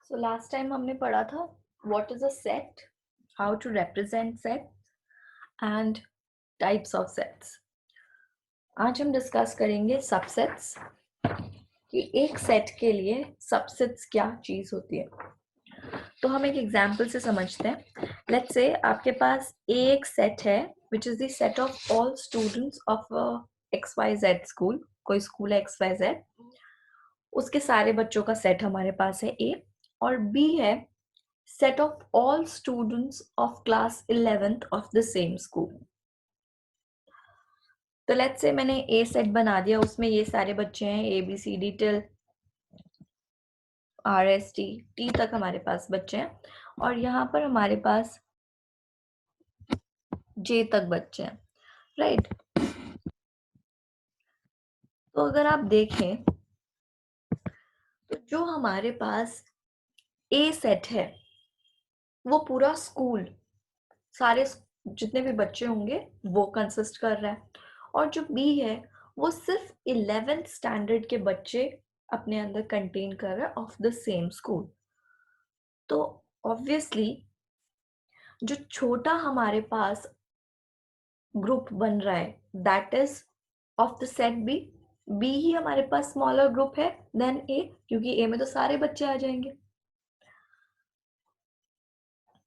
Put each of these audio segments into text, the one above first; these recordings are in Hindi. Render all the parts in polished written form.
सो लास्ट टाइम हमने पढ़ा था what is a set, how to represent set and types of sets. आज हम डिस्कस करेंगे सबसेट्स कि एक सेट के लिए सबसेट्स क्या चीज होती है। तो हम एक एग्जांपल से समझते हैं। लेट्स से आपके पास एक सेट है which is the set of all students of XYZ school. कोई स्कूल है XYZ, उसके सारे बच्चों का सेट हमारे पास है A, और B है set of all students of class 11th of the same school। तो लेट्स से मैंने ए सेट बना दिया, उसमें ये सारे बच्चे हैं ABCD टिल RST T तक हमारे पास बच्चे हैं, और यहाँ पर हमारे पास J तक बच्चे हैं, राइट। तो अगर आप देखें तो जो हमारे पास ए सेट है वो पूरा स्कूल, सारे जितने भी बच्चे होंगे वो कंसिस्ट कर रहा है, और जो बी है वो सिर्फ 11th स्टैंडर्ड के बच्चे अपने अंदर कंटेन कर रहा है ऑफ द सेम स्कूल। तो ऑब्वियसली जो छोटा हमारे पास ग्रुप बन रहा है that is of the set B. B ही हमारे पास स्मॉलर ग्रुप है देन ए, क्योंकि ए में तो सारे बच्चे आ जाएंगे।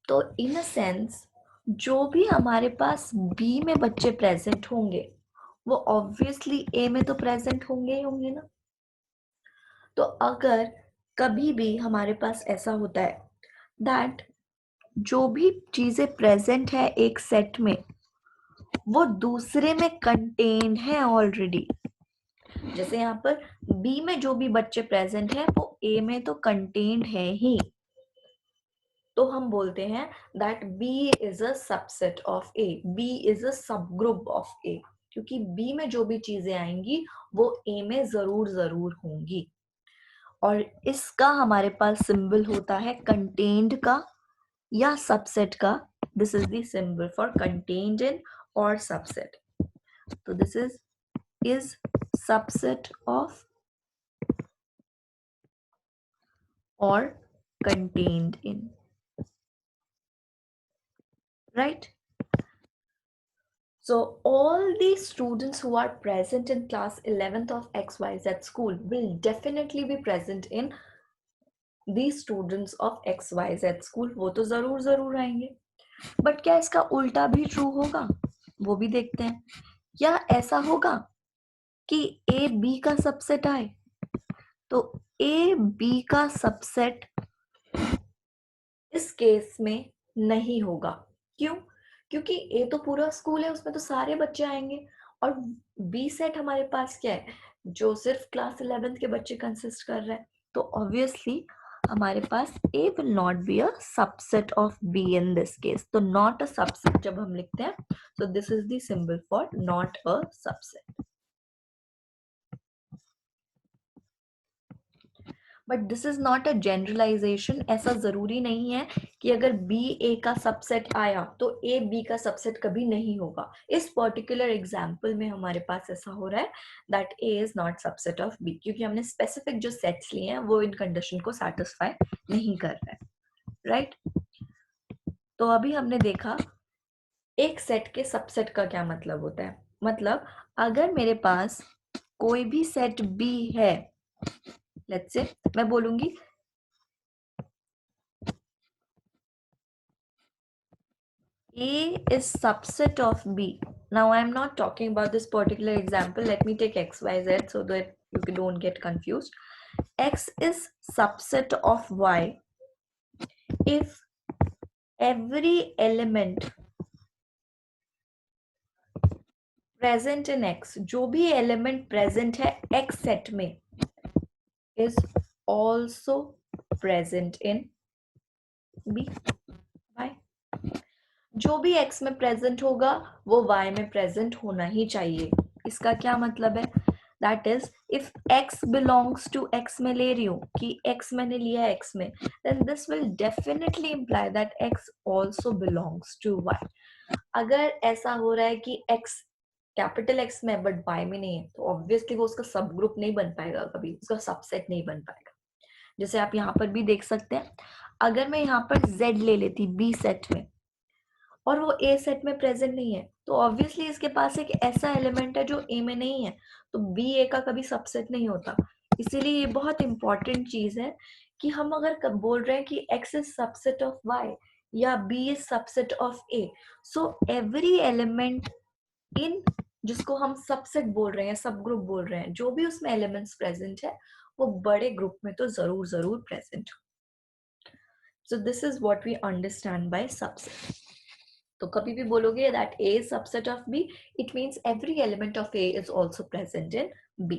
तो इन अ सेंस जो भी हमारे पास बी में बच्चे प्रेजेंट होंगे वो ऑब्वियसली ए में तो प्रेजेंट होंगे ही होंगे ना। तो अगर कभी भी हमारे पास ऐसा होता है दैट जो भी चीजें प्रेजेंट है एक सेट में वो दूसरे में कंटेन है ऑलरेडी, जैसे यहाँ पर बी में जो भी बच्चे प्रेजेंट है वो ए में तो कंटेन्ड है ही, तो हम बोलते हैं that B is a subset of A, B is a sub group of ए, क्योंकि बी में जो भी चीजें आएंगी वो ए में जरूर जरूर होंगी। और इसका हमारे पास सिंबल होता है कंटेन्ड का या सबसेट का। This is the symbol for contained in और सबसेट। तो this is subset of or contained in, right? So all the students who are present in class 11th of XYZ school will definitely be present in the students of XYZ school। वो तो जरूर जरूर आएंगे, बट क्या इसका उल्टा भी ट्रू होगा वो भी देखते हैं। या ऐसा होगा कि ए बी का सबसेट आए, तो ए बी का सबसेट इस केस में नहीं होगा। क्यों? क्योंकि ए तो पूरा स्कूल है, उसमें तो सारे बच्चे आएंगे, और बी सेट हमारे पास क्या है जो सिर्फ क्लास 11th के बच्चे कंसिस्ट कर रहे हैं। तो ऑब्वियसली हमारे पास A will not be a subset of B in this case. तो नॉट अ सबसेट जब हम लिखते हैं तो this is the symbol for not a subset. But this is not a generalization. ऐसा जरूरी नहीं है कि अगर बी ए का सबसेट आया तो ए बी का सबसेट कभी नहीं होगा। इस पर्टिकुलर एग्जाम्पल में हमारे पास ऐसा हो रहा है that A is not subset of B, क्योंकि हमने स्पेसिफिक जो सेट्स लिए हैं वो इन कंडीशन को सेटिस्फाई नहीं कर रहा है, राइट। तो अभी हमने देखा एक सेट के सबसेट का क्या मतलब होता है। मतलब अगर मेरे पास कोई भी सेट बी है, लेट्स से मैं बोलूंगी A is subset of B. Now I am not talking about this particular example. Let me take XYZ so that you don't get confused. X is subset of Y if every element present in X, जो भी element present है X set में, is also present in B, Y। जो भी x में प्रेजेंट होगा वो y में प्रेजेंट होना ही चाहिए। इसका क्या मतलब है? That is if x belongs to x में ले रही हूँ कि x मैंने लिया है x में, then this will definitely imply that x also belongs to y। अगर ऐसा हो रहा है कि x कैपिटल x में बट y में नहीं है, तो ऑब्वियसली वो उसका सब ग्रुप नहीं बन पाएगा, कभी उसका सबसेट नहीं बन पाएगा। जैसे आप यहाँ पर भी देख सकते हैं, अगर मैं यहाँ पर Z ले लेती बी सेट में और वो ए सेट में प्रेजेंट नहीं है, तो ऑब्वियसली इसके पास एक ऐसा एलिमेंट है जो ए में नहीं है, तो बी ए का कभी सबसेट नहीं होता। इसीलिए ये बहुत इंपॉर्टेंट चीज है कि हम अगर कब बोल रहे हैं कि x is subset of y या b is subset of a, so every element in, जिसको हम सबसेट बोल रहे हैं, सब ग्रुप बोल रहे हैं, जो भी उसमें एलिमेंट्स प्रेजेंट है वो बड़े ग्रुप में तो जरूर जरूर प्रेजेंट हो। So this is what we understand by subset. तो कभी भी बोलोगे that A is subset of B, it means every element of A is also present in B.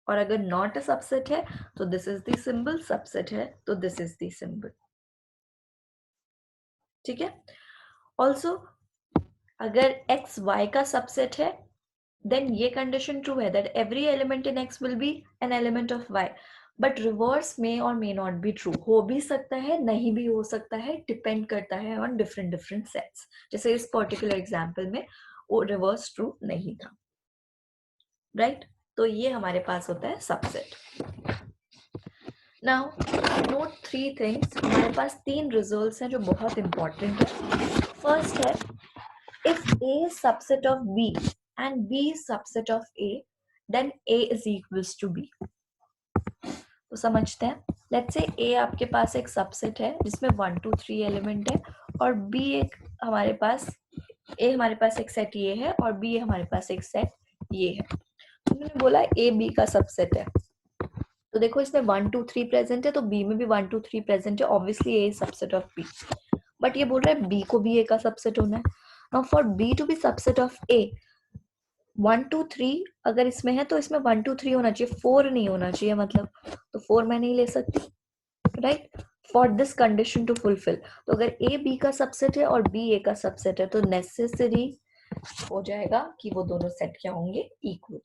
और अगर not a subset है तो this is the symbol, subset है तो this is the symbol. ठीक है? Also अगर x y का subset है then ये condition true है that every element in x will be an element of y. But reverse में और मे नॉट बी ट्रू, हो भी सकता है नहीं भी हो सकता है, डिपेंड करता है ऑन डिफरेंट डिफरेंट सेट्स। जैसे इस पर्टिकुलर एग्जांपल में वो रिवर्स ट्रू नहीं था, राइट? तो ये हमारे पास होता है subset. Now note three things, हमारे पास तीन रिजल्ट्स हैं जो बहुत इंपॉर्टेंट है। फर्स्ट है, if A subset of B and B subset of A, then A is equals to B. तो समझते हैं, लेट्स से ए आपके पास एक सबसेट है जिसमें 1 2 3 एलिमेंट है और बी एक हमारे पास, ए हमारे पास एक सेट ये है और बी हमारे पास एक सेट ये है। तो मैंने बोला ए बी का सबसेट है, तो देखो इसमें 1 2 3 प्रेजेंट है तो बी में भी 1 2 3 प्रेजेंट है, obviously A subset of B. But ये बोल रहा है बी को भी ए का सबसेट होना है। Now for B to be subset of A, 1 2 3 अगर इसमें है तो इसमें 1 2 3 होना चाहिए, 4 नहीं होना चाहिए, मतलब तो 4 मैं नहीं ले सकती, right? For this condition to fulfil, तो अगर ए बी का सबसेट है और बी ए का सबसेट है तो नेसेसरी हो जाएगा कि वो दोनों सेट क्या होंगे, इक्वल।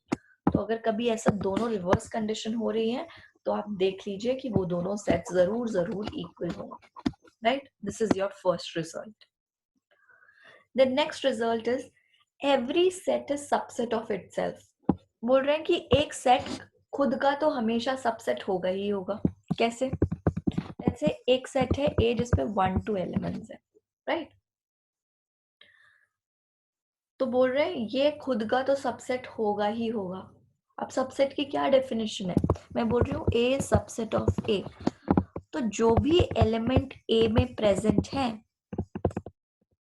तो अगर कभी ऐसा दोनों रिवर्स कंडीशन हो रही है तो आप देख लीजिए कि वो दोनों सेट जरूर जरूर इक्वल होंगे, right? This is your first result. The next result is every set is subset of itself. बोल रहे हैं कि एक सेट खुद का तो हमेशा सबसेट होगा ही होगा। कैसे? जैसे एक सेट है ए जिसमें 1 2 एलिमेंट्स है, राइट? तो बोल रहे हैं ये खुद का तो सबसेट होगा ही होगा। अब सबसेट की क्या डेफिनेशन है? मैं बोल रही हूँ ए सबसेट ऑफ ए, तो जो भी एलिमेंट ए में प्रेजेंट है,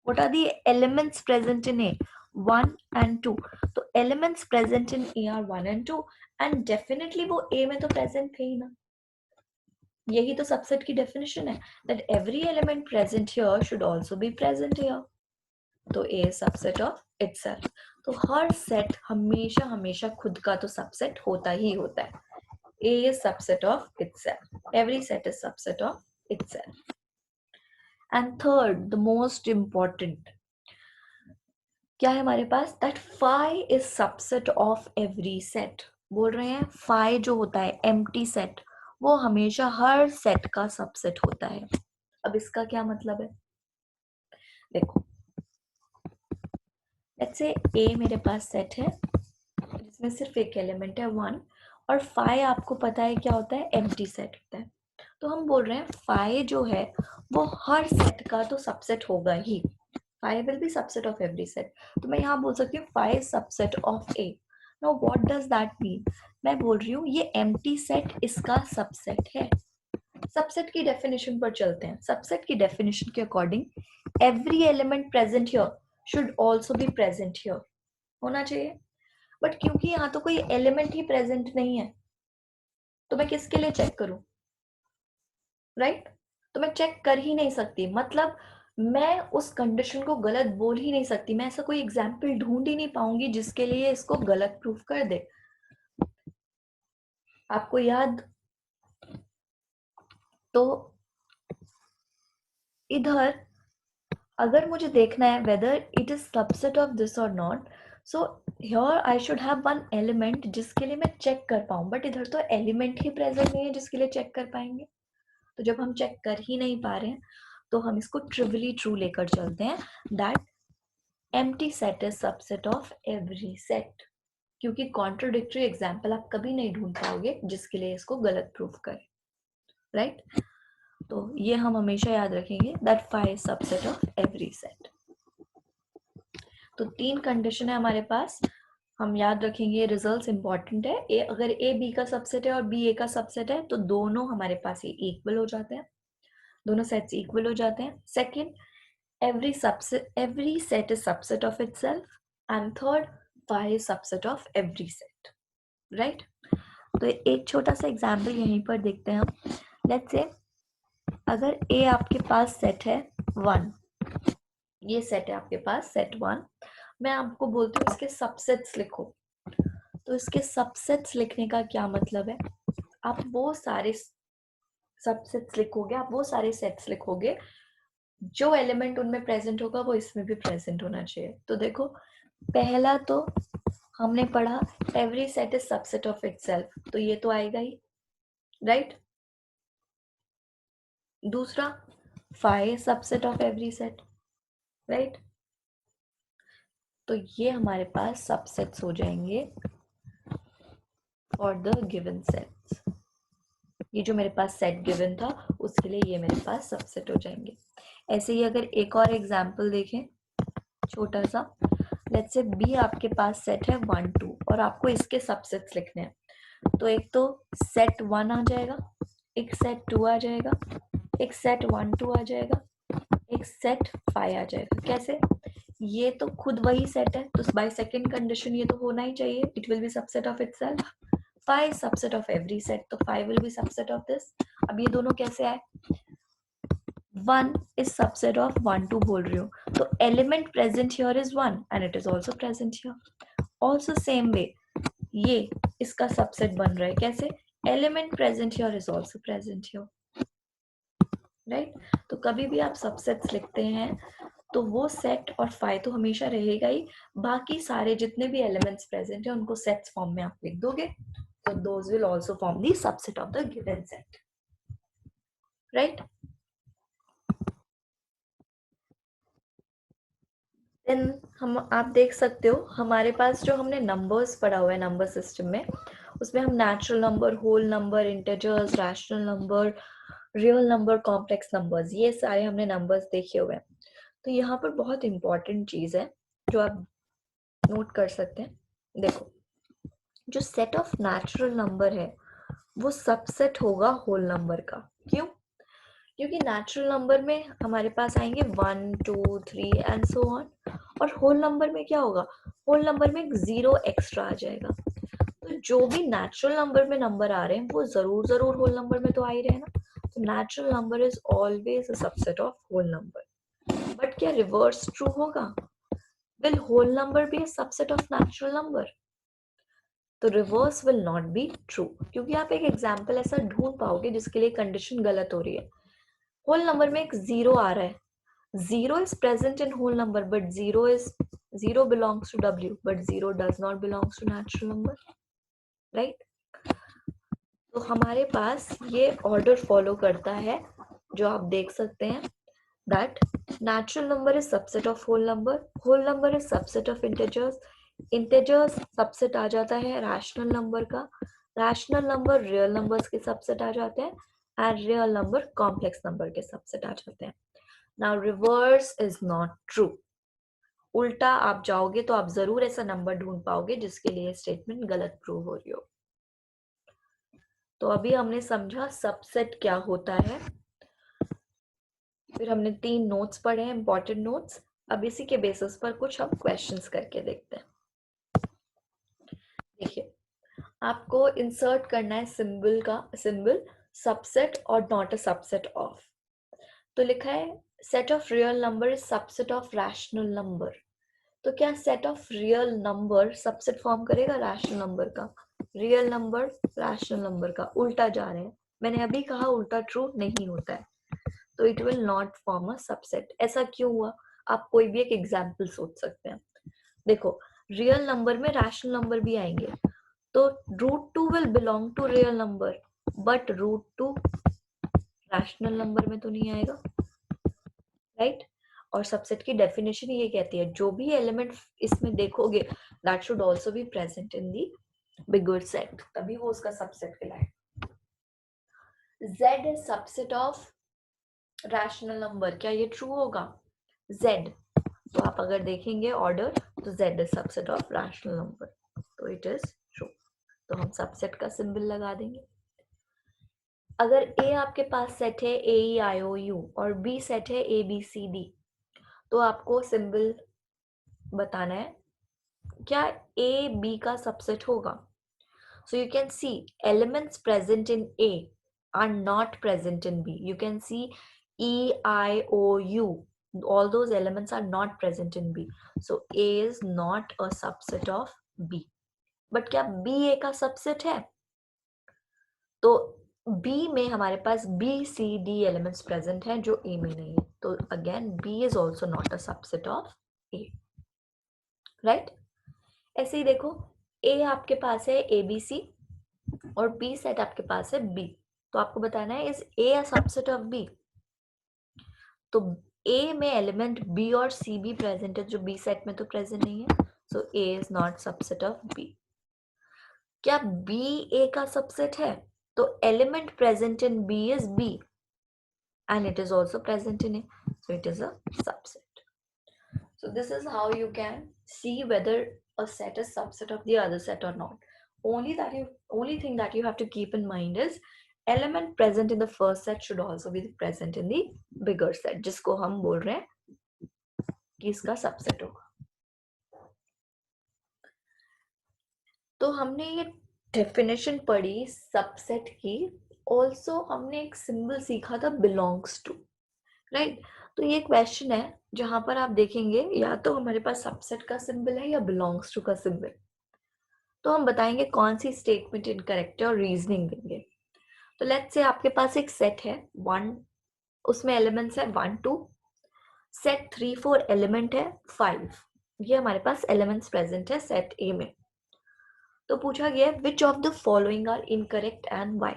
what are the elements present in A? 1 and 2। तो elements present in A are 1 and 2 and definitely वो ए में तो प्रेजेंट थे ही ना। यही तो सबसेट की डेफिनेशन है, that every element present here should also be present here. तो ए सबसेट ऑफ इटसेल्फ। तो हर सेट हमेशा हमेशा खुद का तो सबसेट होता ही होता है। A is subset of itself, every set is subset of itself. And third, the most important क्या है हमारे पास, that phi is subset of every set. बोल रहे हैं फाई जो होता है एम्प्टी सेट, वो हमेशा हर सेट का सबसेट होता है। अब इसका क्या मतलब है? देखो, लेट्स से ए मेरे पास सेट है जिसमें सिर्फ एक एलिमेंट है 1, और फाई आपको पता है क्या होता है, एम्प्टी सेट होता है। तो हम बोल रहे हैं फाई जो है वो हर सेट का तो सबसेट होगा ही, phi will be subset of every set. तो मैं यहाँ बोल सकती हूँ phi subset of A. Now what does that mean? मैं बोल रही हूँ ये एम्प्टी सेट इसका सबसेट है। सबसेट की डेफिनेशन पर चलते हैं। सबसेट की डेफिनेशन के according every element present here should also be present here, होना चाहिए। बट क्योंकि यहाँ तो कोई एलिमेंट ही प्रेजेंट नहीं है तो मैं किसके लिए चेक करूं, राइट? तो मैं चेक कर ही नहीं सकती, मतलब मैं उस कंडीशन को गलत बोल ही नहीं सकती। मैं ऐसा कोई एग्जाम्पल ढूंढ ही नहीं पाऊंगी जिसके लिए इसको गलत प्रूफ कर दे। आपको याद, तो इधर अगर मुझे देखना है whether it is subset of this or not, so here I should have one element जिसके लिए मैं चेक कर पाऊं, बट इधर तो एलिमेंट ही प्रेजेंट नहीं है जिसके लिए चेक कर पाएंगे। तो जब हम चेक कर ही नहीं पा रहे हैं तो हम इसको ट्रिवियली ट्रू लेकर चलते हैं, that empty set is subset of every set। क्योंकि कॉन्ट्रोडिक्टरी एग्जाम्पल आप कभी नहीं ढूंढ पाओगे जिसके लिए इसको गलत प्रूफ करें, राइट? तो ये हम हमेशा याद रखेंगे that phi is subset of every set. तो 3 कंडीशन है हमारे पास, हम याद रखेंगे, रिजल्ट्स इंपॉर्टेंट है। ए अगर ए बी का सबसेट है और बी ए का सबसेट है तो दोनों हमारे पास ये इक्वल हो जाते हैं, दोनों सेट्स इक्वल हो जाते हैं। Second, every set is subset of itself, and third, phi is subset of every set, right? तो एक छोटा सा एग्जांपल यहीं पर देखते हैं हम। लेट्स से अगर A आपके पास सेट है 1, ये सेट है आपके पास सेट 1, मैं आपको बोलती हूँ इसके सबसेट्स लिखो। तो इसके सबसेट्स लिखने का क्या मतलब है, आप वो सारे सबसेट्स लिखोगे, आप वो सारे सेट्स लिखोगे, जो एलिमेंट उनमें प्रेजेंट होगा वो इसमें भी प्रेजेंट होना चाहिए। तो देखो, पहला तो हमने पढ़ा every set is subset of itself, तो ये तो आएगा ही, राइट? दूसरा, phi subset of every set, right? तो ये हमारे पास सबसेट्स हो जाएंगे फॉर द गिवन सेट्स। ये जो मेरे पास सेट गिवन था उसके लिए ये मेरे पास सबसेट हो जाएंगे। ऐसे ही अगर एक और एग्जांपल देखें छोटा सा, लेट्स से बी आपके पास सेट है 1 2 और आपको इसके सबसेट्स लिखने हैं। तो एक तो सेट 1 आ जाएगा, एक सेट 2 आ जाएगा, एक सेट 1 2 आ जाएगा, एक सेट 5 आ जाएगा। कैसे? ये तो खुद वही सेट है, तो बाय सेकंड कंडीशन ये तो होना ही चाहिए, it will be subset of itself. 5 subset of every set, तो 5 will be subset of this. अब ये दोनों कैसे आए? 1 इज सबसेट ऑफ 1 2 बोल रही हूँ, तो element present here is 1 and it is also present here. Also same way ये इसका सबसेट बन रहा है। कैसे? Element present here is also present here, right? तो कभी भी आप सबसेट्स लिखते हैं तो वो सेट और फाई तो हमेशा रहेगा ही, बाकी सारे जितने भी एलिमेंट्स प्रेजेंट है उनको सेट्स फॉर्म में आप लिख दोगे, तो those will also form the subset of the given set, right? Then हम आप देख सकते हो हमारे पास जो हमने नंबर्स पढ़ा हुआ है नंबर सिस्टम में, उसमें हम natural number, whole number, integers, rational number, real number, complex numbers, ये सारे हमने नंबर्स देखे हुए हैं। तो यहाँ पर बहुत इंपॉर्टेंट चीज है जो आप नोट कर सकते हैं। देखो, जो सेट ऑफ नेचुरल नंबर है वो सबसेट होगा होल नंबर का। क्यों? क्योंकि नेचुरल नंबर में हमारे पास आएंगे 1 2 3 एंड सो ऑन, और होल नंबर में क्या होगा? होल नंबर में एक 0 एक्स्ट्रा आ जाएगा। तो जो भी नेचुरल नंबर में नंबर आ रहे हैं वो जरूर होल नंबर में तो आ ही रहे हैं ना। तो natural number is always a subset of whole number. But क्या रिवर्स ट्रू होगा? Will whole number be a subset of natural number? तो reverse will not be true, क्योंकि आप एक एग्जाम्पल ऐसा ढूंढ पाओगे जिसके लिए कंडीशन गलत हो रही है। होल नंबर में एक 0 आ रहा है, 0 is present in whole number, but 0 belongs to W, but 0 does not belongs to natural number, right? तो हमारे पास ये ऑर्डर फॉलो करता है जो आप देख सकते हैं, that natural number is subset of whole number is subset of integers subset आ जाता है रैशनल नंबर का, रैशनल नंबर रियल नंबर्स के सबसेट आ जाते हैं, and real number complex number के सबसेट आ जाते हैं। Now reverse is not true, उल्टा आप जाओगे तो आप जरूर ऐसा नंबर ढूंढ पाओगे जिसके लिए स्टेटमेंट गलत प्रूव हो रही हो। तो अभी हमने समझा सबसेट क्या होता है, फिर हमने 3 नोट्स पढ़े हैं, इंपॉर्टेंट नोट्स। अब इसी के बेसिस पर कुछ हम क्वेश्चंस करके देखते हैं। देखिए, आपको इंसर्ट करना है सिंबल सबसेट और नॉट अ सबसेट ऑफ। तो लिखा है set of real number is subset of rational number. तो क्या set of real number subset form करेगा रैशनल नंबर का? रियल नंबर रैशनल नंबर का उल्टा जा रहे हैं, मैंने अभी कहा उल्टा ट्रू नहीं होता है, तो it will not form a subset. ऐसा क्यों हुआ? आप कोई भी एक एग्जाम्पल सोच सकते हैं। देखो, रियल नंबर में रैशनल नंबर भी आएंगे, तो √2 will belong to real number, but √2 rational number में तो नहीं आएगा, राइट? और सबसेट की डेफिनेशन ये कहती है जो भी एलिमेंट इसमें देखोगे that should also be present in the bigger set, तभी वो उसका सबसेट कहलाए। Z is subset of rational number, क्या ये ट्रू होगा? Z, तो आप अगर देखेंगे ऑर्डर तो Z is subset of rational number, तो इट इज ट्रू। तो हम सबसेट का सिंबल लगा देंगे। अगर A आपके पास सेट है AEIOU और B सेट है ABCD, तो आपको सिंबल बताना है क्या A B का सबसेट होगा। So you can see elements present in A are not present in B. You can see E, I, O, U. All those elements are not present in B. So A is not a subset of B. But क्या B A का सबसेट है? तो B में हमारे पास B, C, D elements present हैं जो A में नहीं है। तो again B is also not a subset of A. Right? ऐसे ही देखो A आपके पास है ABC और B सेट आपके पास है B, तो आपको बताना है is A a subset of B। तो A में एलिमेंट B और C भी प्रेजेंट है जो B सेट में तो प्रेजेंट नहीं है, सो A is not subset of B। क्या B A का सबसेट है? तो element present in B is B and it is also present in A, so it is a subset. So this is how you can see whether a set is subset of the other set or not. Only thing that you have to keep in mind is element present in the first set should also be present in the bigger set, जिसको हम बोल रहे हैं कि इसका सबसेट होगा। तो हमने ये डेफिनेशन पढ़ी सबसेट की, ऑल्सो हमने एक सिंबल सीखा था बिलोंग्स टू, राइट। तो ये क्वेश्चन है जहां पर आप देखेंगे या तो हमारे पास सबसेट का सिंबल है या बिलोंग्स टू का सिंबल, तो हम बताएंगे कौन सी स्टेटमेंट इनकरेक्ट है और रीजनिंग देंगे। तो लेट्स से आपके पास एक सेट है 1, उसमें एलिमेंट्स है 1 2, सेट 3 4 एलिमेंट है 5, ये हमारे पास एलिमेंट्स प्रेजेंट है सेट ए में। तो पूछा गया है which of the following are incorrect and why.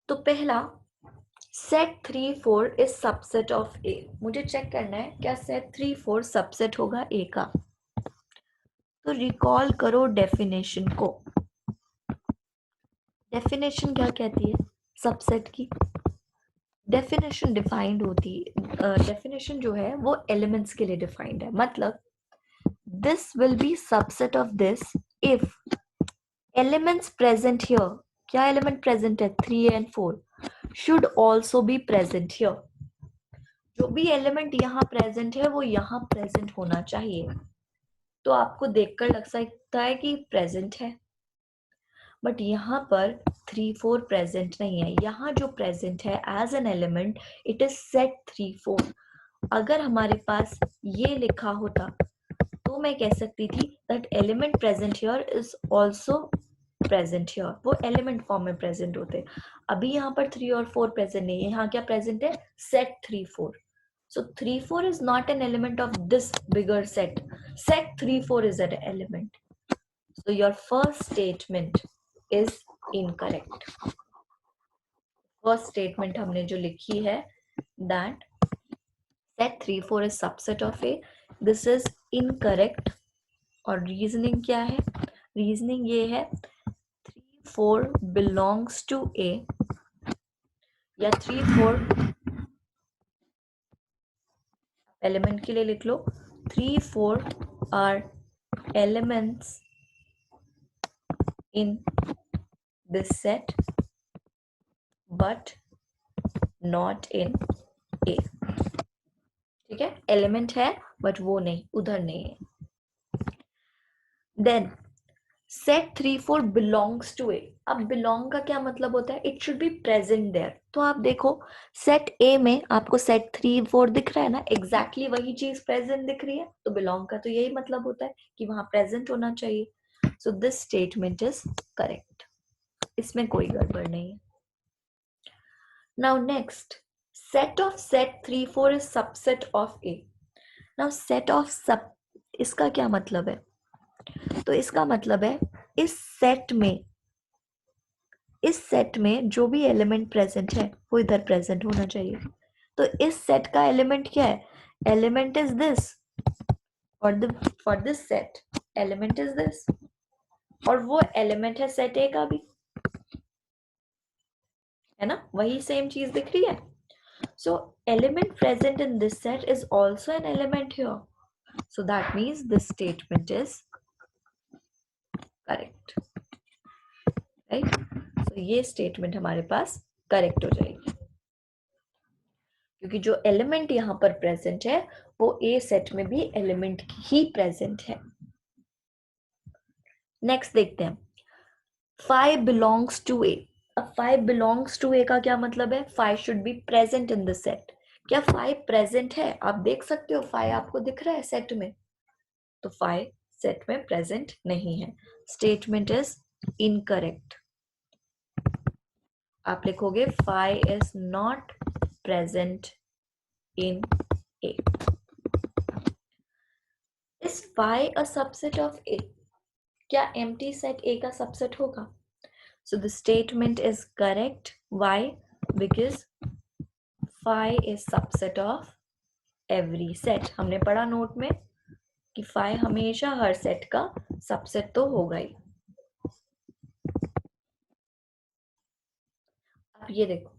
तो पहला set 3 4 is subset of A, मुझे चेक करना है क्या सेट 3 4 सबसेट होगा ए का। तो रिकॉल करो डेफिनेशन को। डेफिनेशन क्या कहती है सबसेट की? डेफिनेशन डिफाइंड होती है, डेफिनेशन जो है वो एलिमेंट्स के लिए डिफाइंड है, मतलब this will be subset of this if elements present here, क्या एलिमेंट प्रेजेंट है 3 and 4 should also be present here, जो भी एलिमेंट यहाँ प्रेजेंट है वो यहाँ प्रेजेंट होना चाहिए। तो आपको देखकर लग सकता है कि प्रेजेंट है, बट यहाँ पर 3 4 प्रेजेंट नहीं है, यहाँ जो प्रेजेंट है as an element it is set 3 4। अगर हमारे पास ये लिखा होता तो मैं कह सकती थी that element present here is also present here, वो एलिमेंट फॉर्म में प्रेजेंट होते। अभी यहाँ पर 3 और 4 प्रेजेंट नहीं है, यहाँ क्या प्रेजेंट है set 3 4। So 3 4 is not an element of this bigger set. Set 3 4 is an element. So your first statement is incorrect. First statement हमने जो लिखी है that set 3 4 is subset of A. This is incorrect. और reasoning क्या है? Reasoning ये है 3 4 belongs to A या 3 4 एलिमेंट के लिए लिख लो 3 4 are elements in this set but not in A। ठीक है, एलिमेंट है बट वो नहीं, उधर नहीं है। Then set 3 4 belongs to A. अब बिलोंग का क्या मतलब होता है? It should be present there. तो आप देखो सेट ए में आपको सेट 3 4 दिख रहा है ना, एग्जैक्टली वही चीज प्रेजेंट दिख रही है, तो बिलोंग का तो यही मतलब होता है कि वहां प्रेजेंट होना चाहिए। So this statement is correct, इसमें कोई गड़बड़ नहीं है। Now next, set of set 3 4 is subset of A. Now set of sub, इसका क्या मतलब है? तो इसका मतलब है इस सेट में जो भी एलिमेंट प्रेजेंट है वो इधर प्रेजेंट होना चाहिए। तो इस सेट का एलिमेंट क्या है? Element is this, for this set element is this, और वो एलिमेंट है सेट ए का भी, है ना? वही सेम चीज दिख रही है. So element present in this set is also an element here. So that means this statement is correct, right? So ये statement हमारे पास correct हो जाएगी, क्योंकि जो element यहाँ पर present है वो A set में भी element ही present है. Next देखते हैं, phi belongs to A. अब phi belongs to A का क्या मतलब है? Phi should be present in the set. क्या phi present है? आप देख सकते हो phi आपको दिख रहा है set में, तो phi सेट में प्रेजेंट नहीं है. Statement is incorrect. आप लिखोगे phi is not present in A. Is phi a subset of A? क्या एम्प्टी सेट A का सबसेट होगा? So the statement is correct. Why? Because phi is subset of every set. हमने पढ़ा नोट में कि phi हमेशा हर सेट का सबसेट तो होगा ही. अब ये देखो,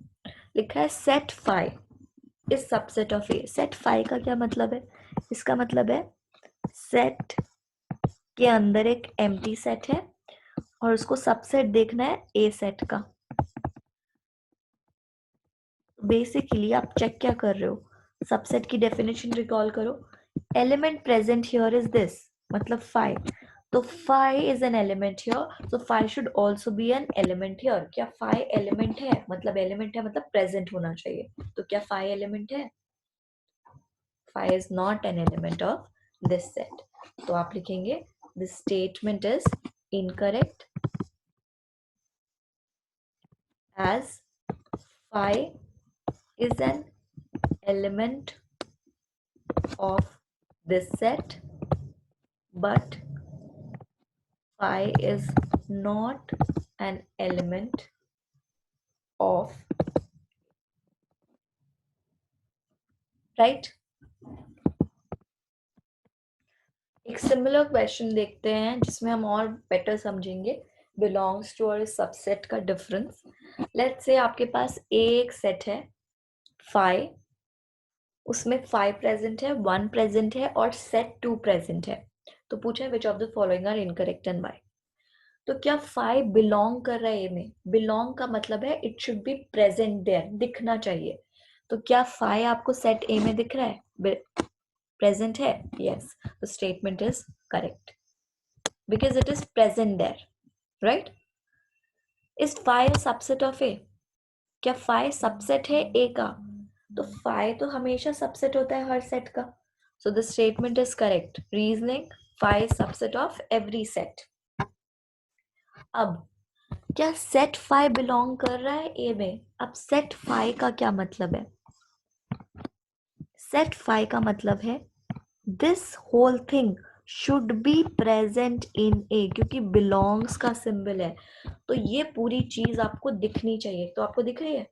लिखा है set phi is subset of A. Set phi का क्या मतलब है? इसका मतलब है सेट के अंदर एक एम्प्टी सेट है और उसको सबसेट देखना है ए सेट का. बेसिकली आप चेक क्या कर रहे हो? सबसेट की डेफिनेशन रिकॉल करो. Element present here is this, मतलब phi. तो phi is an element here, so phi should also be an element here. क्या phi एलिमेंट है? मतलब एलिमेंट है मतलब प्रेजेंट होना चाहिए. तो क्या phi एलिमेंट है? phi is not an element of this set. तो आप लिखेंगे this statement is incorrect as phi is an element of this set but phi is not an element of, right? एक सिमिलर क्वेश्चन देखते हैं जिसमें हम और बेटर समझेंगे बिलोंग्स टू और सबसेट का डिफरेंस. लेट्स से आपके पास एक सेट है phi, उसमें 5 प्रेजेंट है, 1 प्रेजेंट है और सेट 2 प्रेजेंट है. तो पूछा है which of the following are incorrect and why. तो क्या 5 बिलोंग कर रहा है ए में? बिलोंग का मतलब है it should be present there, दिखना चाहिए. तो क्या 5 आपको सेट ए में दिख रहा है? प्रेजेंट है? Yes. The statement is correct because it is present there, right? Is 5 subset of A? क्या 5 सबसेट है ए का? तो phi तो हमेशा सबसेट होता है हर सेट का. So the statement is correct. Reasoning, phi subset of every set. अब क्या सेट phi बिलोंग कर रहा है ए में? अब सेट phi का क्या मतलब है? सेट phi का मतलब है this whole thing should be present in A, क्योंकि बिलोंग्स का सिंबल है तो ये पूरी चीज आपको दिखनी चाहिए. तो आपको दिख रही है?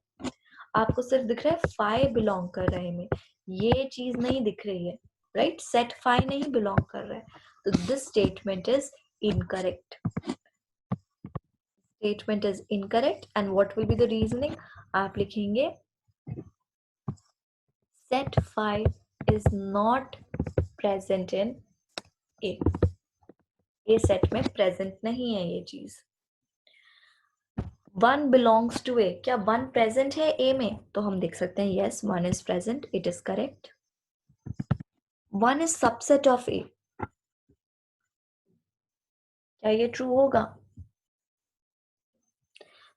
आपको सिर्फ दिख रहा है phi बिलोंग कर रहे में, ये चीज नहीं दिख रही है, राइट? सेट phi नहीं बिलोंग कर रहा है. तो this statement is incorrect. Statement is incorrect and what will be the reasoning? आप लिखेंगे set phi is not present in A. A set में प्रेजेंट नहीं है ये चीज. 1 belongs to A. क्या 1 प्रेजेंट है A में? तो हम देख सकते हैं yes 1 is present. It is correct. 1 is subset of A. क्या ये ट्रू होगा?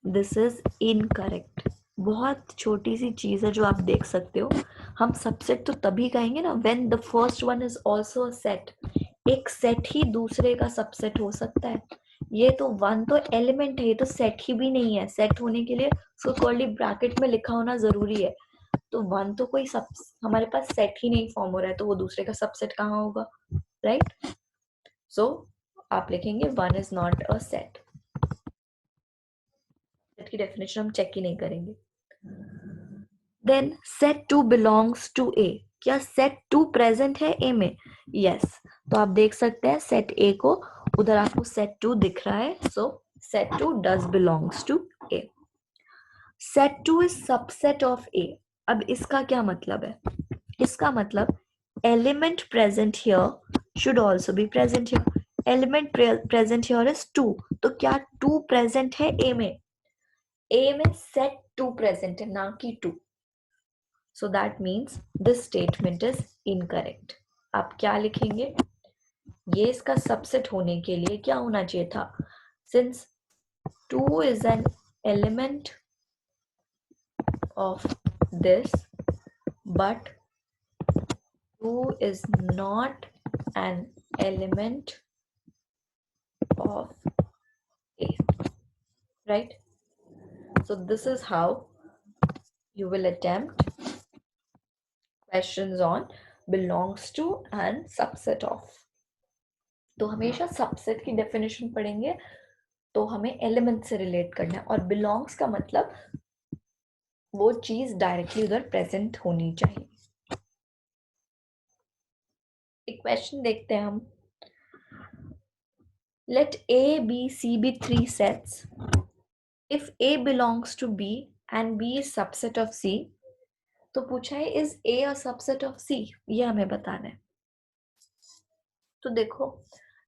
This is incorrect. बहुत छोटी सी चीज है जो आप देख सकते हो. हम सबसेट तो तभी कहेंगे ना when the first one is also a set. एक सेट ही दूसरे का सबसेट हो सकता है. ये तो 1 तो एलिमेंट है, ये तो सेट ही भी नहीं है. सेट होने के लिए उसको कर्ली ब्रैकेट में लिखा होना जरूरी है. तो 1 तो कोई सब हमारे पास सेट ही नहीं फॉर्म हो रहा है तो वो दूसरे का सबसेट कहाँ होगा, राइट? सो आप लिखेंगे 1 is not a set. Set की डेफिनेशन हम चेक ही नहीं करेंगे. Then set two belongs to A, क्या सेट टू प्रेजेंट है ए में? यस तो आप देख सकते हैं सेट ए को, उधर आपको सेट टू दिख रहा है, so set two does belongs to A. Set two is subset of A. अब इसका क्या मतलब है? इसका मतलब element present here should also be present here. Element present here is two, तो क्या टू प्रेजेंट है ए में? ए में सेट टू प्रेजेंट है, ना कि two. So that means this statement is incorrect. आप क्या लिखेंगे? ये इसका सबसेट होने के लिए क्या होना चाहिए था? Since two is an element of this, but 2 is not an element of A, right? So this is how you will attempt questions on belongs to and subset of. तो हमेशा सबसेट की डेफिनेशन पढ़ेंगे तो हमें एलिमेंट से रिलेट करना है, और बिलोंग्स का मतलब वो चीज डायरेक्टली उधर प्रेजेंट होनी चाहिए। एक क्वेश्चन देखते हैं हम। Let A, B, C be three sets. If A belongs to B and B is subset of C, तो पूछा है is A a subset of C, ये हमें बताना है। तो देखो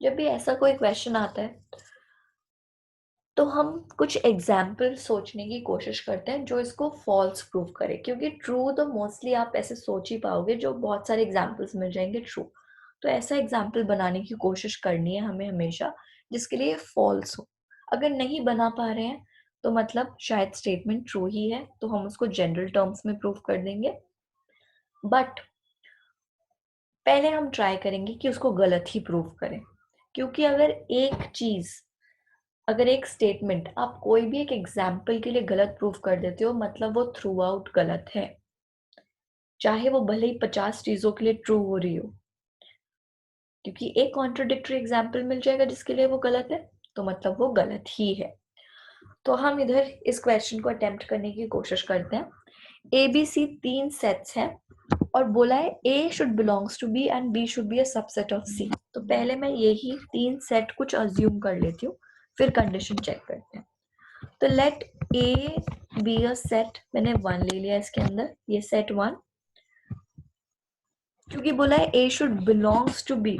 जब भी ऐसा कोई क्वेश्चन आता है तो हम कुछ एग्जाम्पल सोचने की कोशिश करते हैं जो इसको फॉल्स प्रूव करे, क्योंकि ट्रू तो मोस्टली आप ऐसे सोच ही पाओगे, जो बहुत सारे एग्जाम्पल्स मिल जाएंगे ट्रू। तो ऐसा एग्जाम्पल बनाने की कोशिश करनी है हमें हमेशा जिसके लिए फॉल्स हो। अगर नहीं बना पा रहे हैं तो मतलब शायद स्टेटमेंट ट्रू ही है, तो हम उसको जनरल टर्म्स में प्रूव कर देंगे। बट पहले हम ट्राई करेंगे कि उसको गलत ही प्रूव करें, क्योंकि अगर एक स्टेटमेंट आप कोई भी एक एग्जाम्पल के लिए गलत प्रूफ कर देते हो, मतलब वो थ्रू आउट गलत है, चाहे वो भले ही 50 चीजों के लिए ट्रू हो रही हो, क्योंकि एक कॉन्ट्रोडिक्टरी एग्जाम्पल मिल जाएगा जिसके लिए वो गलत है, तो मतलब वो गलत ही है। तो हम इधर इस क्वेश्चन को अटेम्प्ट करने की कोशिश करते हैं। ए बी सी तीन सेट्स हैं और बोला है A should belongs to B and B should be a subset of C. तो पहले मैं यही तीन सेट कुछ अज्यूम कर लेती हूँ, फिर कंडीशन चेक करते हैं। तो let A be a set, मैंने वन ले लिया इसके अंदर, ये सेट वन, क्योंकि बोला है A should belongs to B,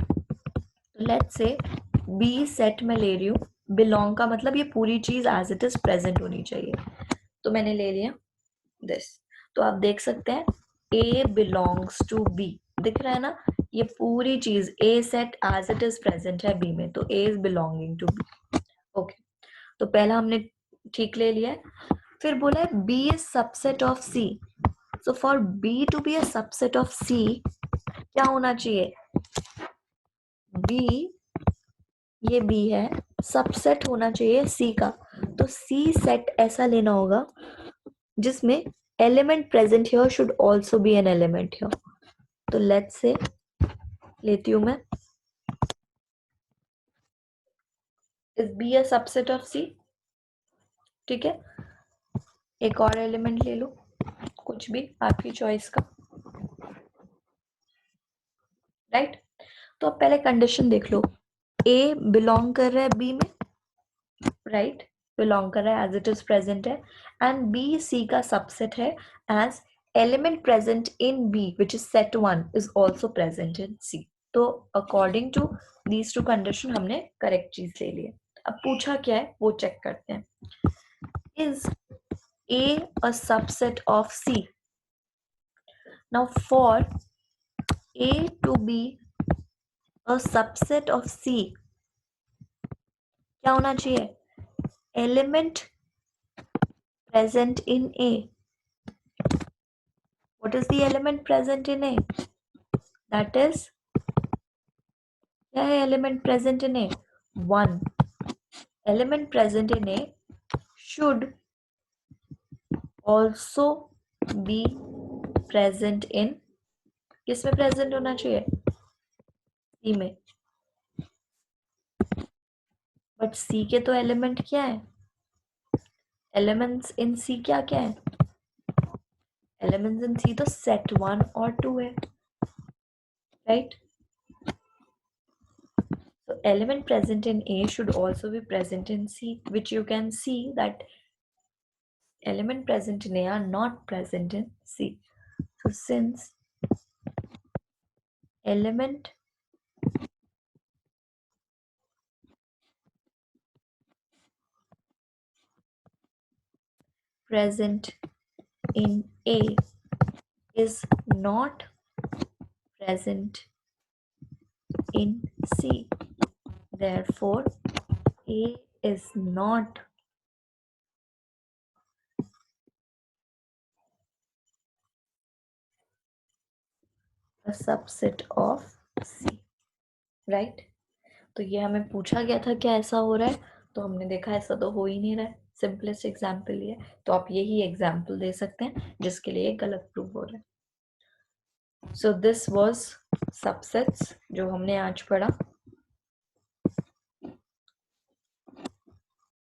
let say B set में ले रही हूँ। बिलोंग का मतलब ये पूरी चीज एज इट इज प्रेजेंट होनी चाहिए, तो मैंने ले लिया दिस। तो आप देख सकते हैं ए बिलोंग्स टू बी, दिख रहा है ना, ये पूरी चीज A set as it is present है बी में, तो A is belonging to B. Okay, तो पहला हमने ठीक ले लिया है। फिर बोला है B is subset of C, so for B to be a subset of C क्या होना चाहिए? बी, ये बी है, सबसेट होना चाहिए सी का, तो सी सेट ऐसा लेना होगा जिसमें element present here should also be an element here. तो लेट्स से लेती हूं मैं, is B a subset of C, ठीक है। एक और एलिमेंट ले लो, कुछ भी आपकी चॉइस का, राइट। तो अब पहले कंडीशन देख लो, ए बिलोंग कर रहा है बी में, राइट, बिलोंग कर रहा है एज इट इज प्रेजेंट है, एंड बी सी का सबसेट है as element present in B which is set one is also present in C. तो according to these two condition हमने करेक्ट चीज ले ली है। अब पूछा क्या है वो चेक करते हैं। Is A a subset of C? Now for A to be a subset of C क्या होना चाहिए? Element present in A. What is the element present in A? That is, क्या है element present in A? 1. Element present in A should also be present in, किस में present होना चाहिए? C में। But C के तो element क्या है? Elements in C क्या क्या है? एलिमेंट्स इन सी तो सेट 1 और 2 है, right? So element present in A should also be present in C, which you can see that element present in A are not present in C. So since element present in A is not present in C, therefore A is not a subset of C, right? तो ये हमें पूछा गया था क्या ऐसा हो रहा है, तो हमने देखा ऐसा तो हो ही नहीं रहा है, सिंपलेस्ट एग्जाम्पल ये। तो आप यही एग्जाम्पल दे सकते हैं जिसके लिए गलत प्रूव हो रहा है। सो दिस वाज सबसेट्स जो हमने आज पढ़ा।